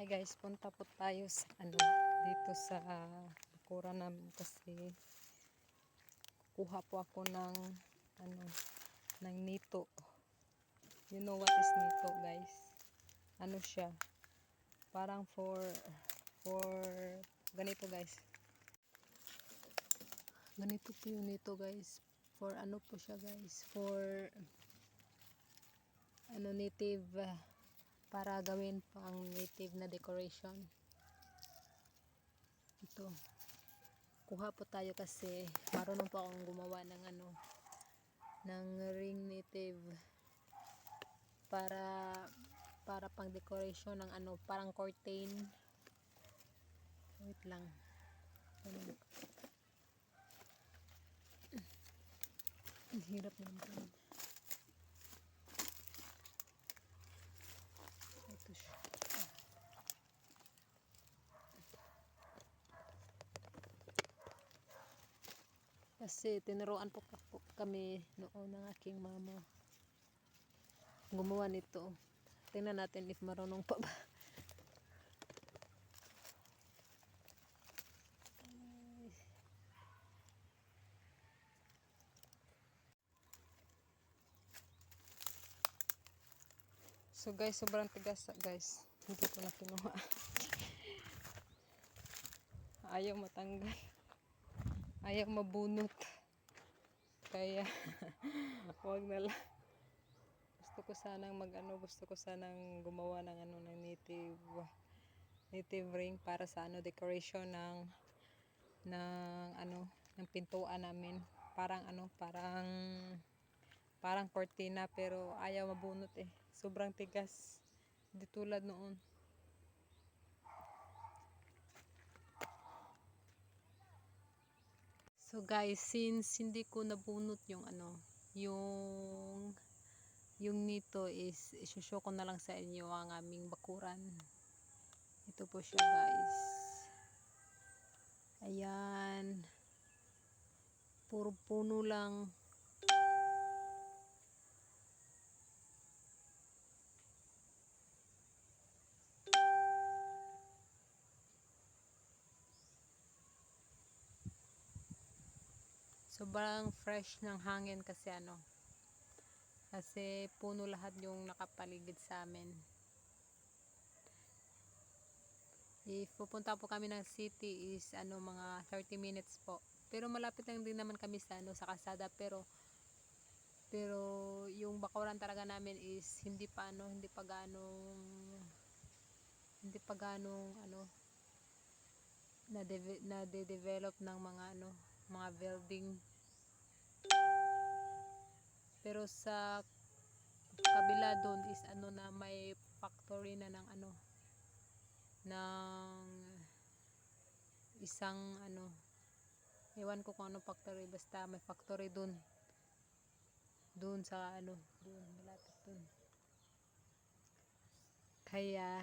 Hi guys, punta po tayo sa dito sa bakuran namin kasi kuha po ako ng ng nito. You know what is nito, guys? Ano siya? Parang for ganito, guys. Ganito po yung nito, guys. For ano po siya, guys? For native, para gawin pang native na decoration. Ito. Kuha po tayo kasi marunong po akong gumawa ng ng ring native para pang decoration ng parang curtain. Wait lang. Ang hirap naman. Ito siya. Kasi tinuruan po kami noon ng aking mama gumawa nito. Tingnan natin if marunong pa ba. So guys, sobrang tigas guys. Hindi ko na kinuha. Ayaw matanggal. Ayaw mabunot. Kaya wag na lang. Gusto ko sanang gumawa ng ng native ring para sa decoration ng pintuan namin. Parang cortina, pero ayaw mabunot eh. Sobrang tigas. Di tulad noon. So guys, since hindi ko nabunot yung yung nito, is isushow ko na lang sa inyo ang aming bakuran. Ito po siya guys. Ayan. Puro puno lang. Sobrang fresh ng hangin kasi kasi puno lahat yung nakapaligid sa amin. If pupunta po kami ng city is mga 30 minutes po. Pero malapit lang din naman kami sa sa kalsada, pero yung bakuran talaga namin is hindi pa ganong na-develop ng mga building. Pero sa kabila doon is na may factory na ng ng isang ewan ko kung anong factory, basta may factory doon sa doon malapit doon. Kaya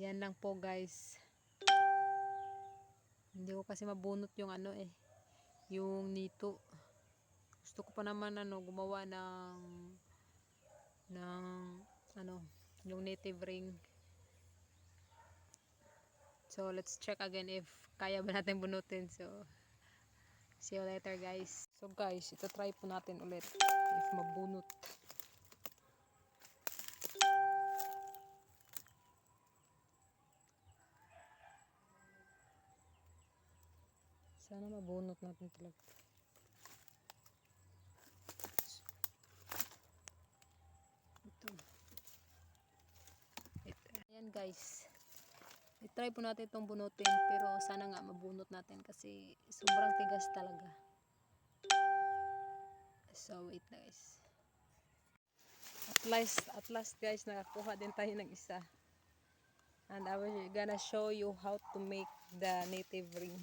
yan lang po guys. Hindi ko kasi mabunot yung yung nito. Gusto ko pa naman gumawa ng yung native ring. So let's check again if kaya ba natin bunutin. So see you later guys. So guys, ito try po natin ulit if mabunot. Sana mabunot natin talaga. Ayan guys, i-try po natin itong bunutin, pero sana nga mabunot natin kasi sobrang tigas talaga. So wait guys, at last guys, nakakuha din tayo ng isa, and I was gonna show you how to make the native ring.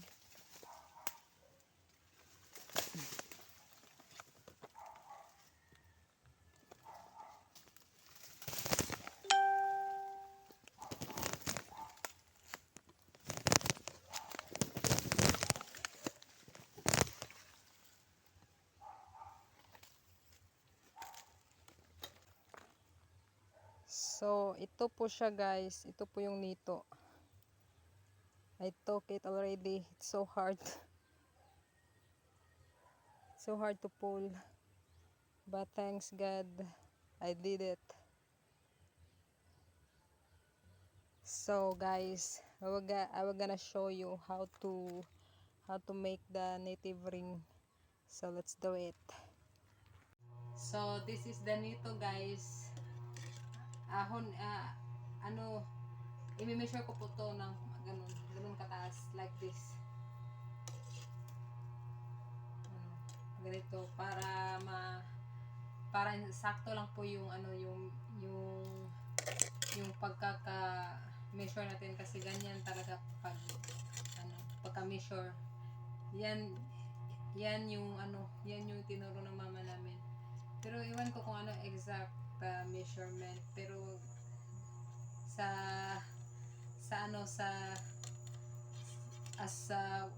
So ito po siya guys. Ito po yung nito. I took it already. It's so hard. So hard to pull. But thanks God, I did it. So guys, I will gonna show you how to make the native ring. So let's do it. So this is the nito guys. Ano, i-measure ko po to ng ganun kataas, like this. Ganito para sakto lang po yung yung pagkaka measure natin, kasi ganyan talaga pag pagka-measure. Yan yung tinuro ng mama namin. Pero iwan ko kung ano exact measurement, pero sa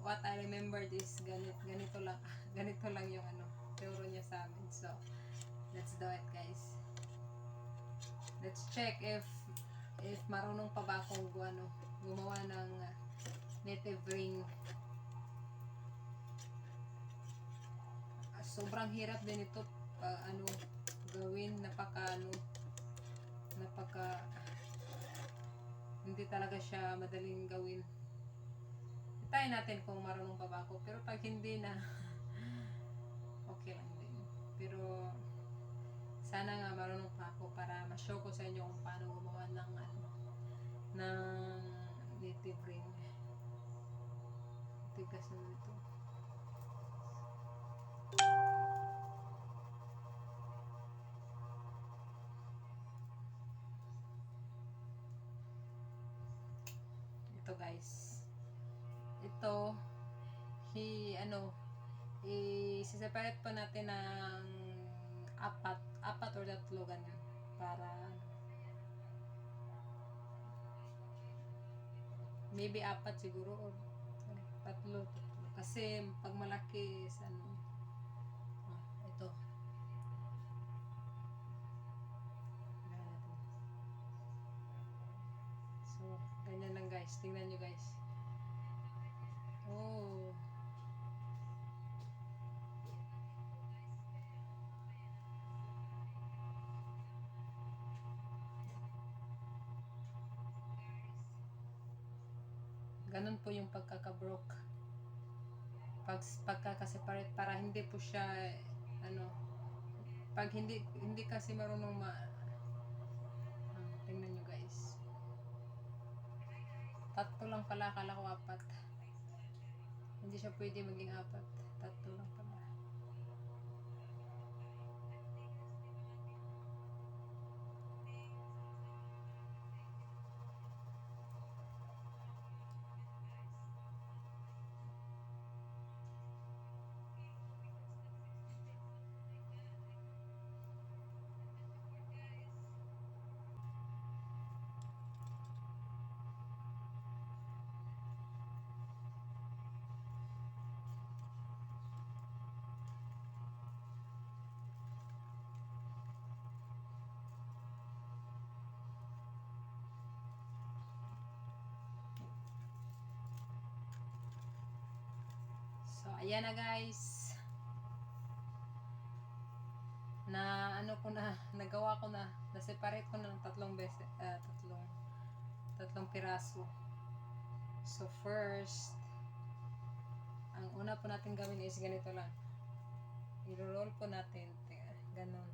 what I remember is ganito lang ganito lang yung tinuro niya sa amin. So let's do it guys. Let's check if marunong pa ba akong gumawa ng native ring. Sobrang hirap din ito gawin, napaka hindi talaga siya madaling gawin. Try natin kung marunong pa ba ako, pero pag hindi na okay lang din. Pero sana nga marunong pa ako para ma-show ko sa inyo kung paano gumawa ng native ring. Tigas na ito. Ito guys. Ito i-separate po natin ng apat or tatlo ganyan, para maybe apat siguro or tatlo kasi pag malaki is ito. So ganyan lang guys, tingnan nyo guys. Oh, ganun po yung pagkaka-broke, pagkaka-separate, para hindi po siya pag hindi kasi marunong tingnan nyo guys. Tatlo lang pala, akala ko apat. Hindi siya pwede maging apat. Tatlo lang pala. So ayan na guys, nagawa ko na, na-separate ko na ng tatlong beses, tatlong piraso. So first, ang una po natin gawin is ganito lang, i-roll po natin ganon,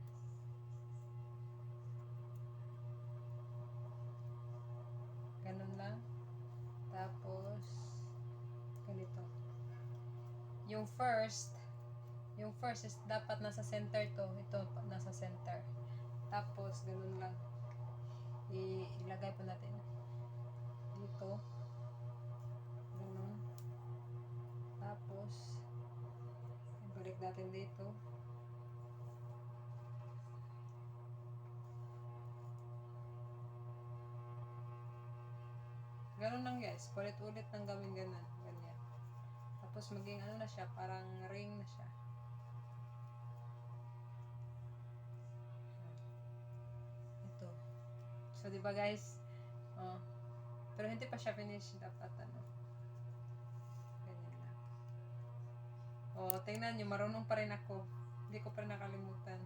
ganon lang, tapos ganito. Yung first is dapat nasa center to. Ito nasa center. Tapos ganun lang. Ilagay po natin dito. Ganun. Tapos balik natin dito. Ganun lang guys. Ulit-ulit nang gawin ganun. Ganyan. Tapos maging na siya, parang ring na siya. So, di ba guys? Oh. Pero hindi pa siya finish. Dapat ano. Ganyan lang. Oh, tingnan nyo. Marunong pa rin ako. Hindi ko pa rin nakalimutan.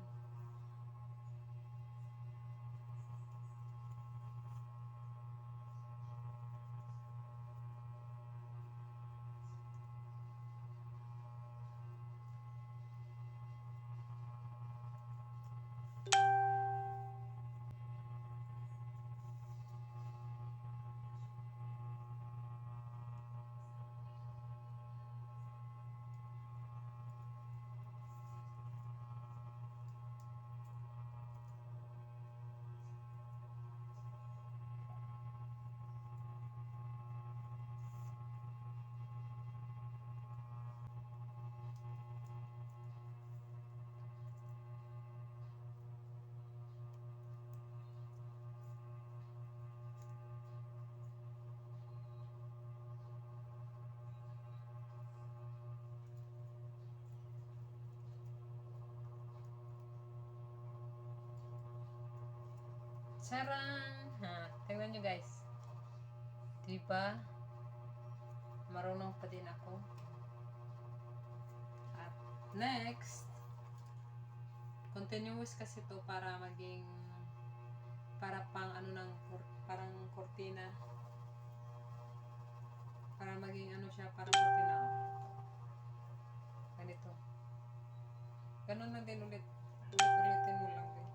Sarang! Ha, tingnan nyo guys. Diba? Marunong pa din ako. At next, continuous kasi to para maging para pang ano ng parang kortina. Para maging ano siya, parang kortina. Ganito. Ganun lang din ulit. Ulit-ulitin mo lang din.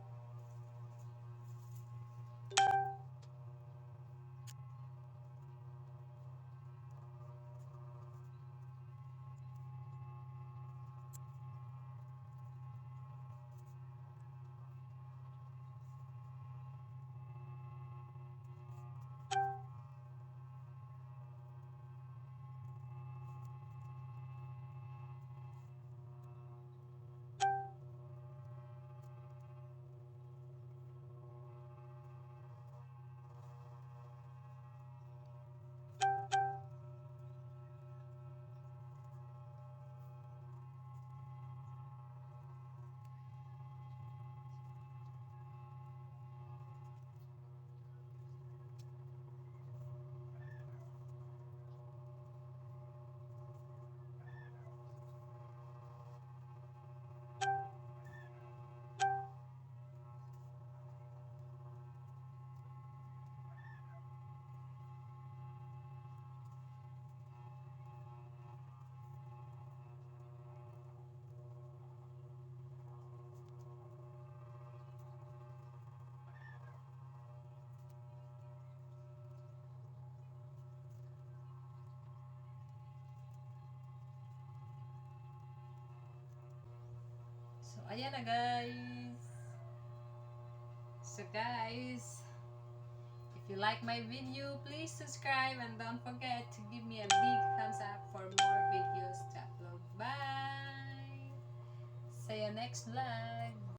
So, ayan na guys. So guys, if you like my video, please subscribe and don't forget to give me a big thumbs up for more videos to upload. Bye! See you next vlog!